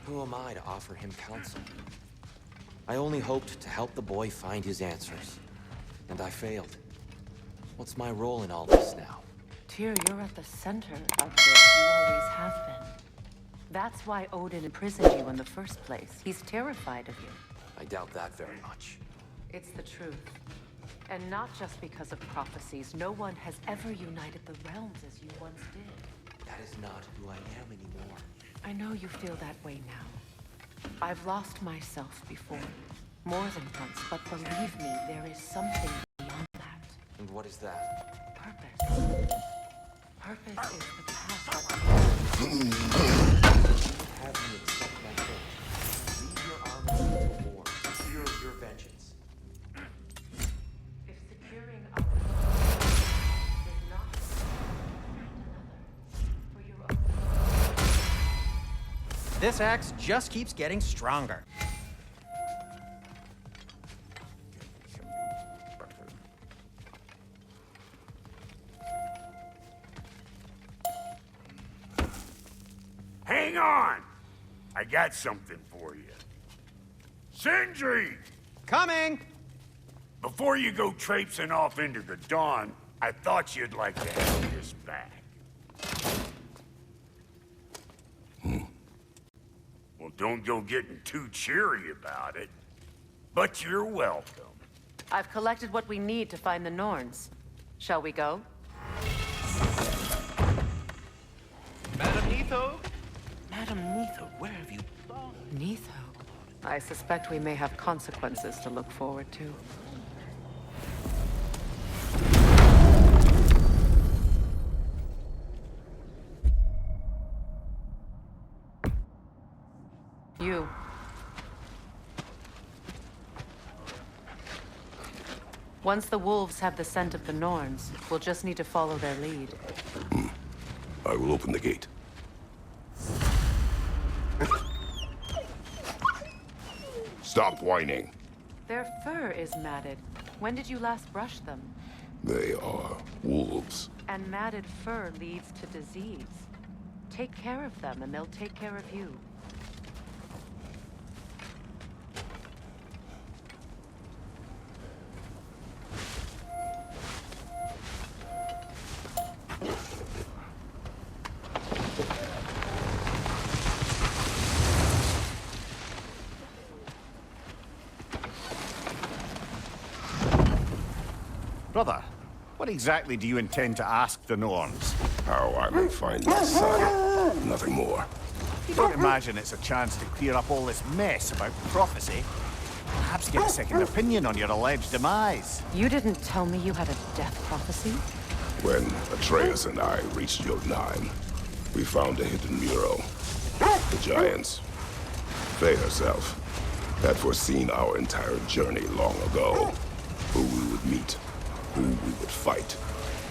Who am I to offer him counsel? I only hoped to help the boy find his answers. And I failed. What's my role in all this now? Tyr, you're at the center of this. You always have been. That's why Odin imprisoned you in the first place. He's terrified of you. I doubt that very much. It's the truth. And not just because of prophecies. No one has ever united the realms as you once did. That is not who I am anymore. I know you feel that way now. I've lost myself before. More than once, but believe me, there is something beyond that. And what is that? Purpose. Purpose is the path that Have me accept my fate. Lead your armies into war. Secure your vengeance. if securing our is not another for your own. This axe just keeps getting stronger. Hang on! I got something for you. Sindri! Coming! Before you go traipsing off into the dawn, I thought you'd like to have this back. Well, don't go getting too cheery about it. But you're welcome. I've collected what we need to find the Norns. Shall we go? Madam Neitho? Madam Neitho, where have you gone? Neitho. I suspect we may have consequences to look forward to. You. Once the wolves have the scent of the Norns, we'll just need to follow their lead. I will open the gate. Stop whining. Their fur is matted. When did you last brush them? They are wolves. And matted fur leads to disease. Take care of them, and they'll take care of you. Brother, what exactly do you intend to ask the Norns? How I may find my son. Nothing more. You don't imagine it's a chance to clear up all this mess about prophecy? Perhaps get a second opinion on your alleged demise. You didn't tell me you had a death prophecy? When Atreus and I reached Jörmungandr, we found a hidden mural. The giants, Freya herself, had foreseen our entire journey long ago. Who we would meet, who we would fight.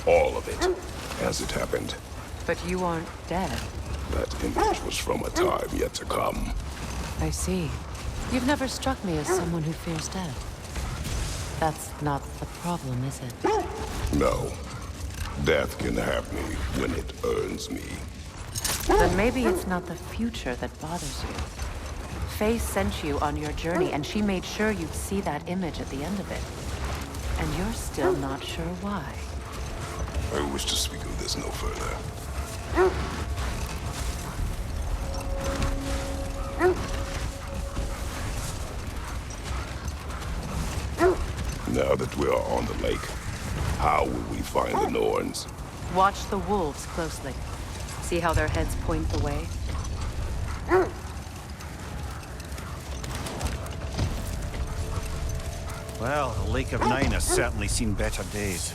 All of it, as it happened. But you aren't dead. That image was from a time yet to come. I see. You've never struck me as someone who fears death. That's not the problem, is it? No. Death can have me when it earns me. Then maybe it's not the future that bothers you. Faye sent you on your journey, and she made sure you'd see that image at the end of it. And you're still not sure why. I wish to speak of this no further. Now that we are on the lake, how will we find the Norns? Watch the wolves closely. See how their heads point the way? Well, the Lake of Nine has certainly seen better days.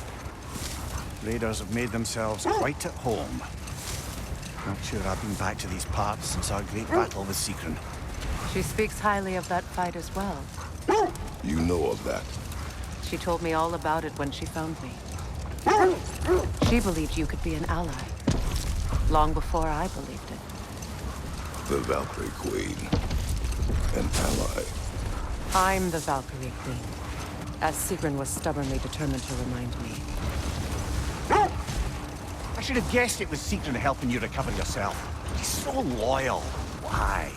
Raiders have made themselves quite at home. Not sure I've been back to these parts since our great battle with Sigrun. She speaks highly of that fight as well. You know of that. She told me all about it when she found me. She believed you could be an ally. Long before I believed it. The Valkyrie Queen. An ally. I'm the Valkyrie Queen. As Sigrun was stubbornly determined to remind me. I should have guessed it was Sigrun helping you recover yourself. He's so loyal. Why?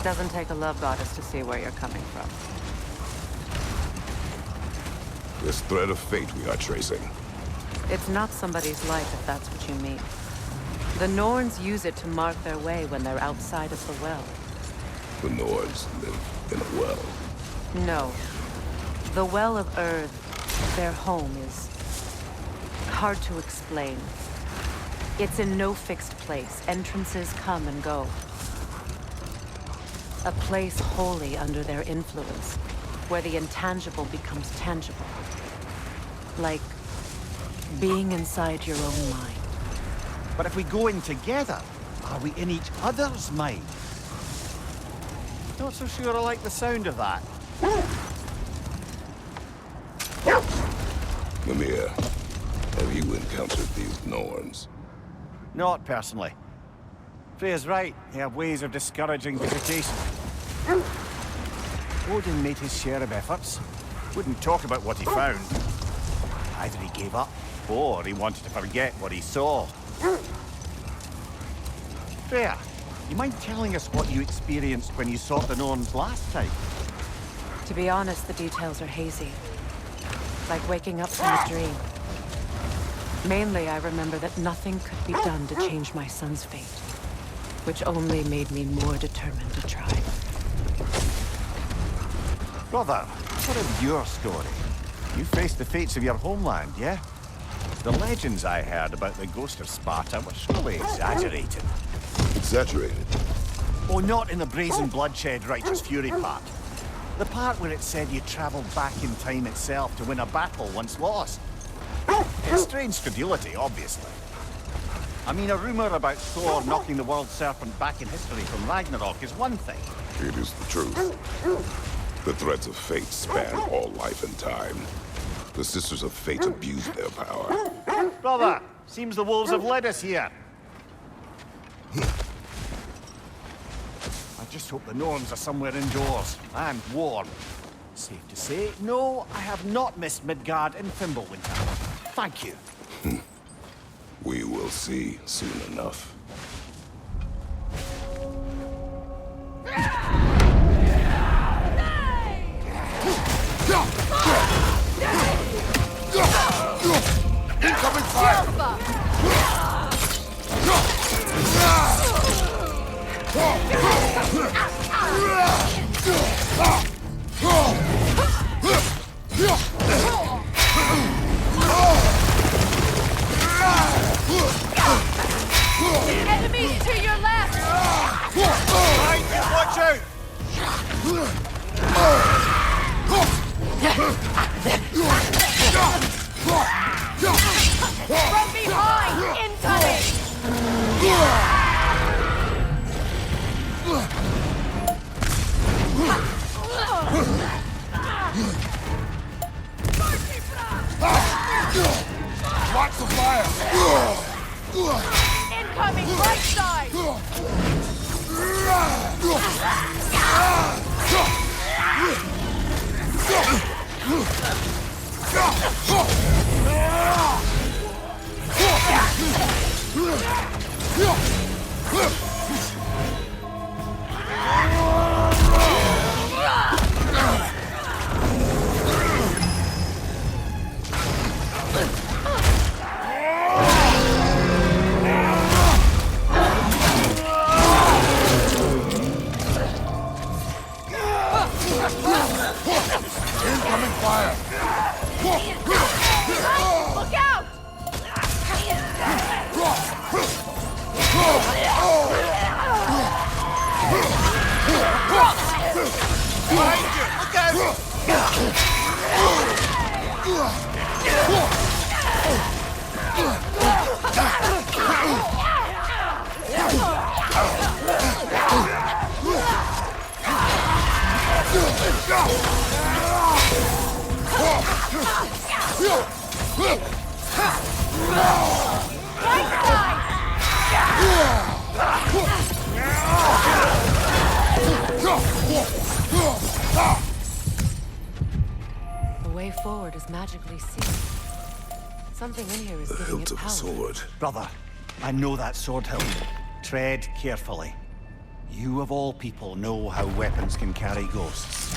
Doesn't take a love goddess to see where you're coming from. This thread of fate we are tracing. It's not somebody's life, if that's what you mean. The Norns use it to mark their way when they're outside of the well. The Norse live in a well. No. The Well of Earth, their home, is hard to explain. It's in no fixed place. Entrances come and go. A place wholly under their influence, where the intangible becomes tangible. Like being inside your own mind. But if we go in together, are we in each other's mind? Not so sure I like the sound of that. Mimir, have you encountered these Norns? Not personally. Freya's right. They have ways of discouraging visitation. Odin made his share of efforts. Wouldn't talk about what he found. Either he gave up, or he wanted to forget what he saw. Freya, you mind telling us what you experienced when you sought the Norns last time? To be honest, the details are hazy. Like waking up from a dream. Mainly, I remember that nothing could be done to change my son's fate. Which only made me more determined to try. Brother, what of your story? You faced the fates of your homeland, yeah? The legends I heard about the ghost of Sparta were surely exaggerated. Exaggerated? Oh, not in the brazen bloodshed righteous fury part. The part where it said you traveled back in time itself to win a battle once lost. It's strange credulity, obviously. I mean, a rumor about Thor knocking the World Serpent back in history from Ragnarök is one thing. It is the truth. The threads of fate span all life and time. The Sisters of Fate abuse their power. Brother, seems the wolves have led us here. I just hope the Norns are somewhere indoors and warm. Safe to say, no, I have not missed Midgard in Fimbulwinter. Thank you. We will see soon enough. Incoming fire! Enemies to your left! Behind you, watch out! From behind! Incoming! Watch the fire! Incoming right side! Incoming fire! Look out! Behind you! Look out! Right side! The way forward is magically sealed. Something in here is The giving hilt it of a power. sword. Brother, I know that sword hilt. Tread carefully. You of all people know how weapons can carry ghosts.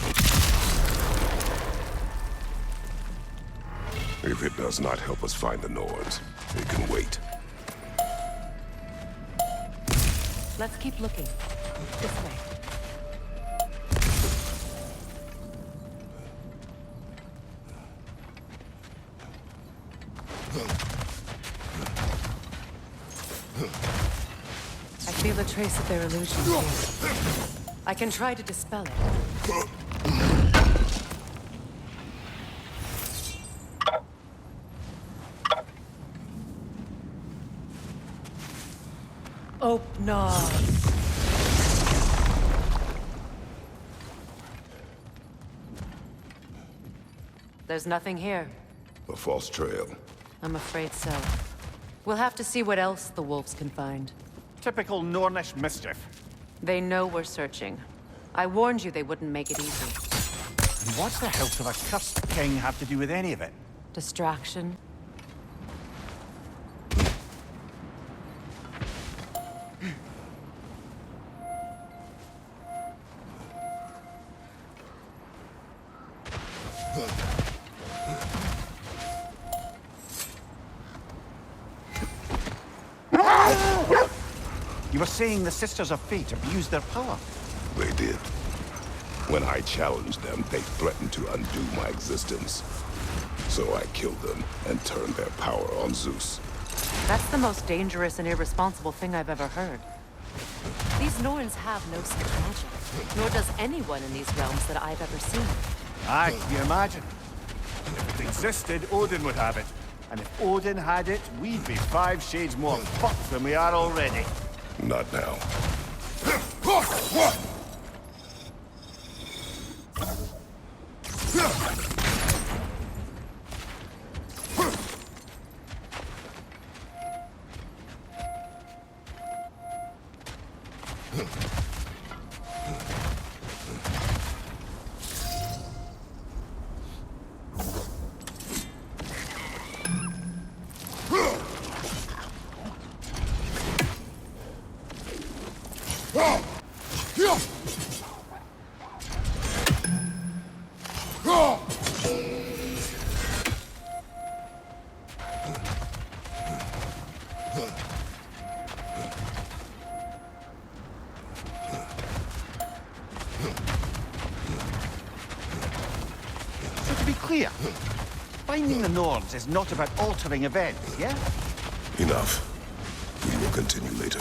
If it does not help us find the Norns, it can wait. Let's keep looking. This way. I feel a trace of their illusions here. I can try to dispel it. Open. There's nothing here. A false trail. I'm afraid so. We'll have to see what else the wolves can find. Typical Nornish mischief. They know we're searching. I warned you they wouldn't make it easy. And what's the hilt of a cursed king have to do with any of it? Distraction. You were saying the Sisters of Fate abused their power. They did. When I challenged them, they threatened to undo my existence. So I killed them and turned their power on Zeus. That's the most dangerous and irresponsible thing I've ever heard. These Norns have no such magic, nor does anyone in these realms that I've ever seen. Aye, you imagine. If it existed, Odin would have it. And if Odin had it, we'd be 5 shades more fucked than we are already. Not now. So to be clear, finding the Norns is not about altering events, yeah? Enough. We will continue later.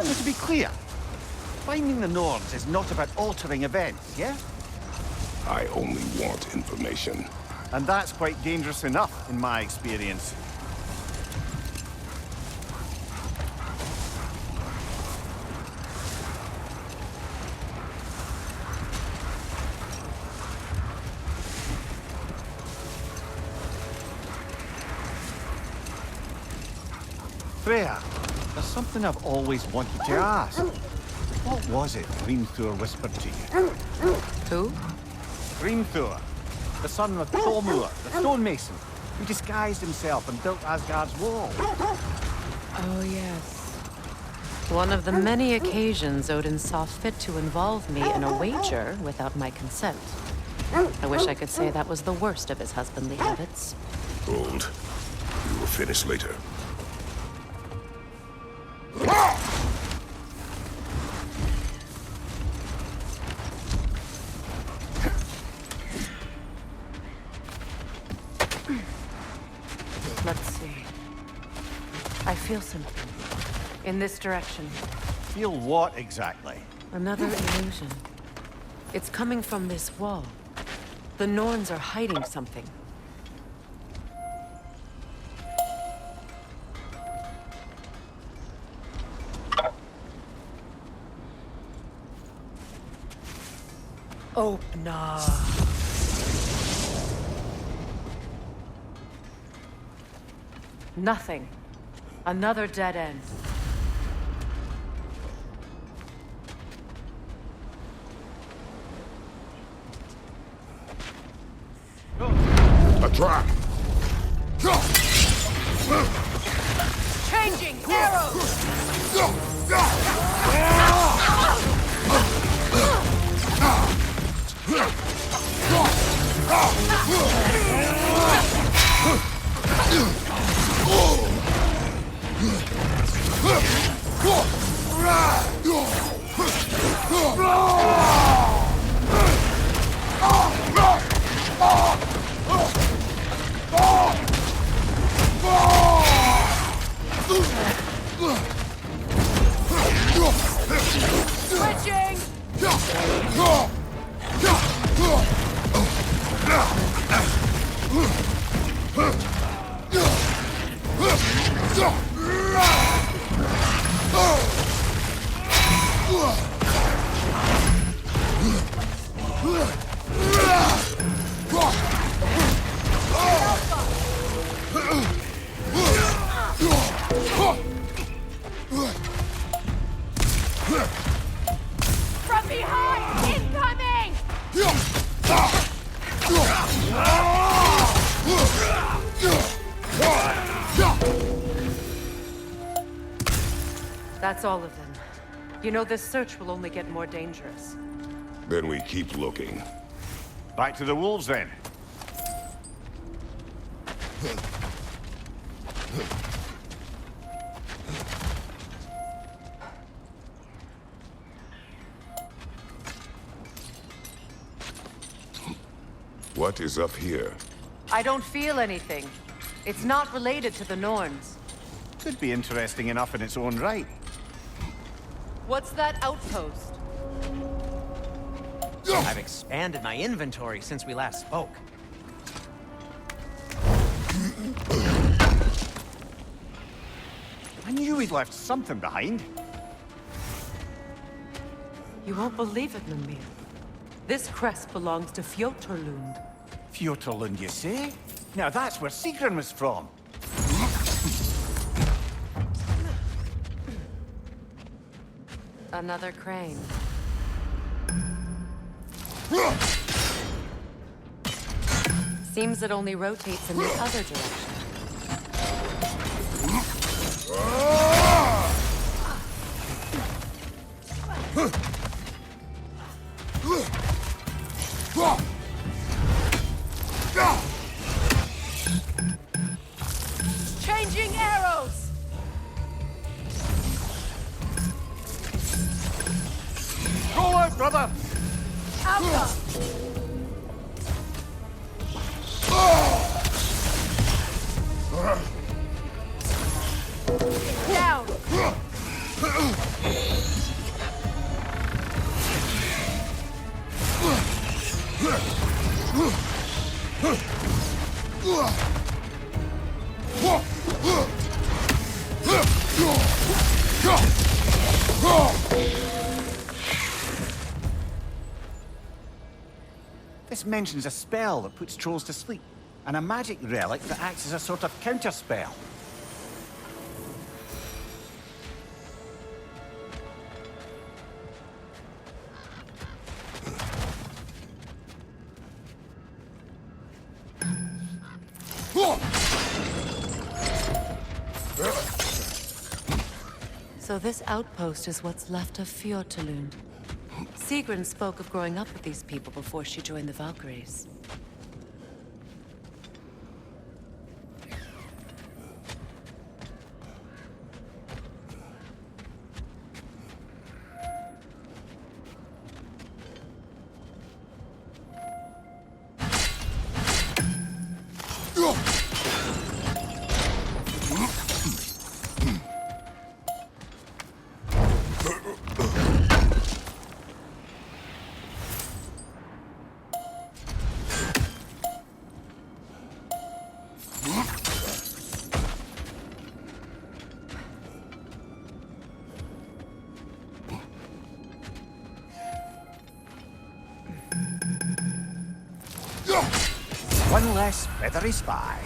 So to be clear, finding the Norns is not about altering events, yeah? I only want information. And that's quite dangerous enough, in my experience. Freya, there's something I've always wanted to ask. What was it Hrimthur whispered to you? Who? Hrimthur, the son of Thormur, the stonemason, who disguised himself and built Asgard's wall. Oh, yes. One of the many occasions Odin saw fit to involve me in a wager without my consent. I wish I could say that was the worst of his husbandly habits. Hold. We will finish later. Let's see. I feel something. In this direction. Feel what exactly? Another illusion. It's coming from this wall. The Norns are hiding something. Open. Nothing. Another dead end. A trap! Changing arrows! Switching! From behind! Incoming! That's all of them. You know, this search will only get more dangerous. Then we keep looking. Back to the wolves, then. What is up here? I don't feel anything. It's not related to the Norns. Could be interesting enough in its own right. What's that outpost? I've expanded my inventory since we last spoke. I knew we'd left something behind. You won't believe it, Mimir. This crest belongs to Fjotorlund. Fjotorlund, you say? Now that's where Sigrun was from. Another crane. Seems it only rotates in the other direction. Changing arrows! Go out, brother! Alpha! Down! This mentions a spell that puts trolls to sleep, and a magic relic that acts as a sort of counterspell. So this outpost is what's left of Fjotorlund. Sigrun spoke of growing up with these people before she joined the Valkyries. One less feathery spy.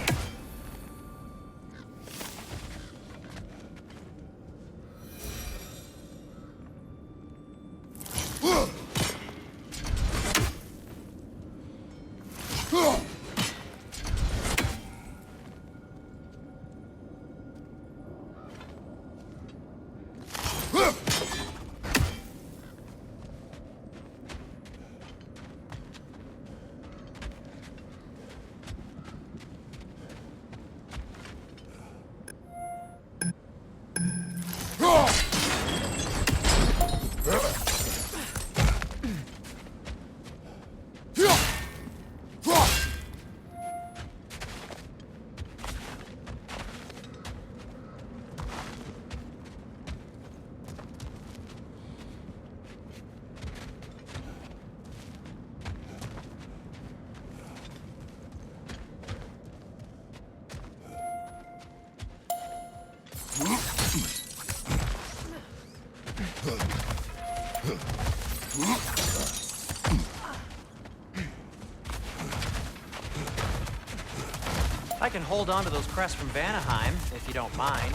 I can hold on to those crests from Vanaheim, if you don't mind.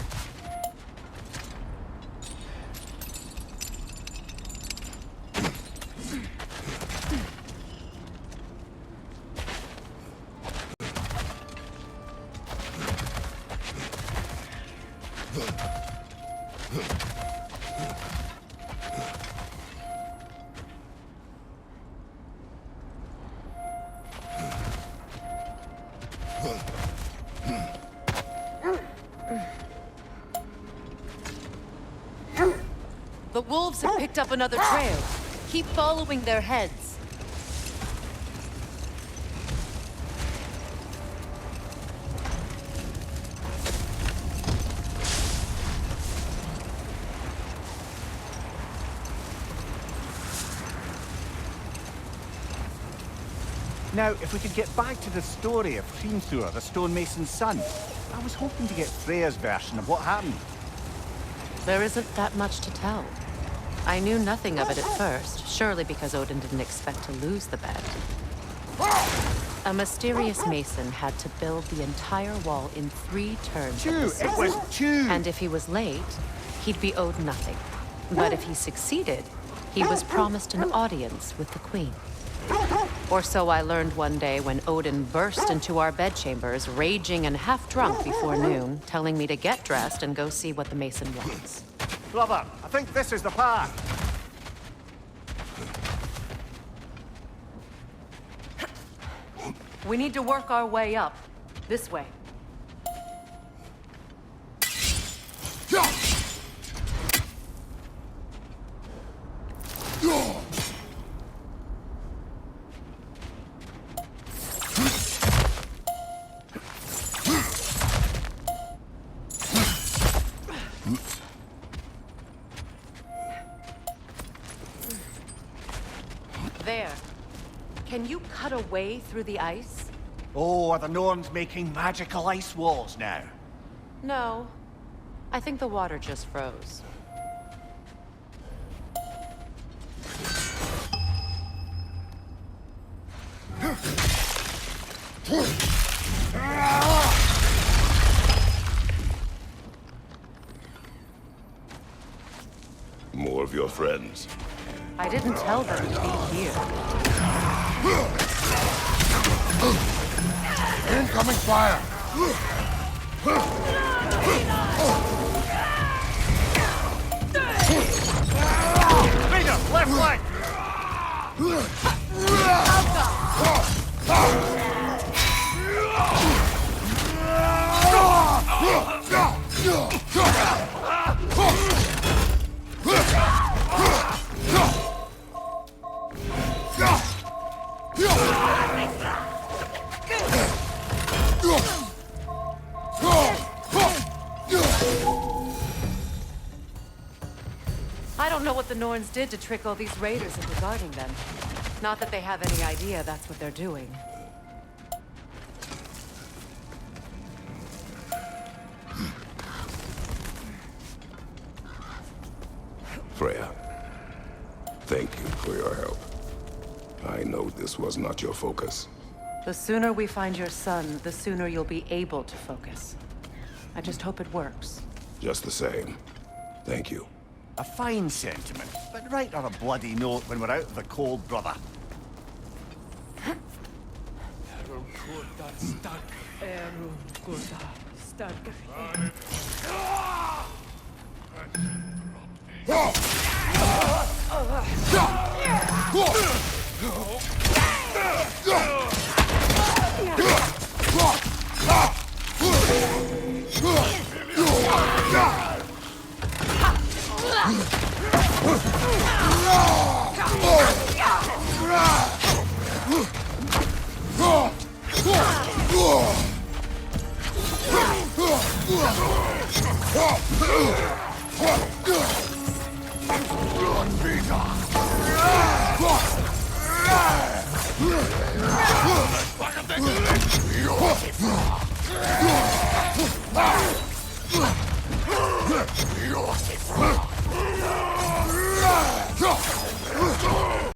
The wolves have picked up another trail. Keep following their heads. Now, if we could get back to the story of Hrimthur, the stonemason's son, I was hoping to get Freya's version of what happened. There isn't that much to tell. I knew nothing of it at first, surely because Odin didn't expect to lose the bet. A mysterious mason had to build the entire wall in 3 turns of the It sword. was 2! And if he was late, he'd be owed nothing. But if he succeeded, he was promised an audience with the queen. Or so I learned one day when Odin burst into our bedchambers, raging and half-drunk before noon, telling me to get dressed and go see what the mason wants. Brother, I think this is the path. We need to work our way up. This way. There. Can you cut a way through the ice? Oh, are the Norns making magical ice walls now? No. I think the water just froze. More of your friends. I didn't tell them to be here. Incoming fire! Leader, left flank! I don't know what the Norns did to trick all these raiders into guarding them. Not that they have any idea that's what they're doing. Freya, thank you for your help. I know this was not your focus. The sooner we find your son, the sooner you'll be able to focus. I just hope it works. Just the same, thank you. A fine sentiment, but right on a bloody note when we're out of the cold, brother.